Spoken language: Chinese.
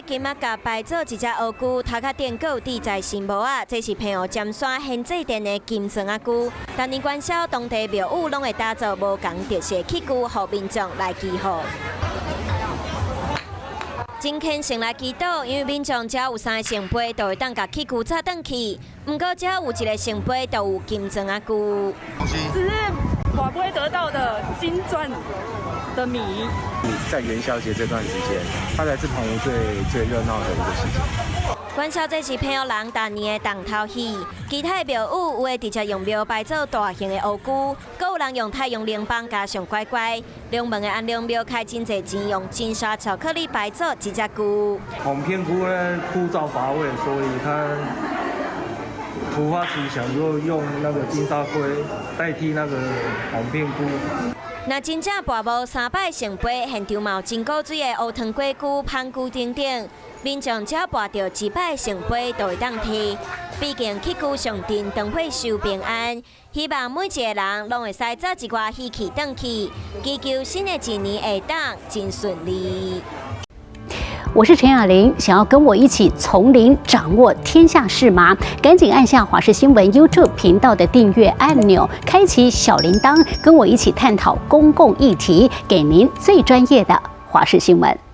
金仔甲摆做一只乌龟，头壳顶有地在新帽啊，这是配合尖山现制定的金砖仔龟。当年元宵当地庙宇拢会打造无同特色器具，互民众来祈福。真肯先来祈祷，因为民众只要有3个圣杯，就会当甲器具插转去。不过只要有1个圣杯，就有金砖仔龟。只是我不会得到的金钻的米。在元宵节这段时间，它才是澎湖最热闹的一个事情。元宵这是澎湖人大年的重头戏，其他庙宇有的直接用庙摆做大型的乌龟，阁有人用太阳铃铛加上乖乖。龙门的安良庙开真侪钱，用金沙巧克力摆做一只龟。红片菇呢枯燥乏味，所以它突发奇想，就用那个金沙龟代替那个红片菇。那真正跋无3摆圣杯，现场嘛有真古水的乌糖粿龟、香菇等等。民众只要跋到1摆圣杯，就会当摕。毕竟器具上阵，灯会收平安。希望每一个人拢会使做一寡喜气转去，祈求新的一年会当真顺利。我是陈雅玲，想要跟我一起从零掌握天下事吗？赶紧按下华视新闻 YouTube 频道的订阅按钮，开启小铃铛，跟我一起探讨公共议题，给您最专业的华视新闻。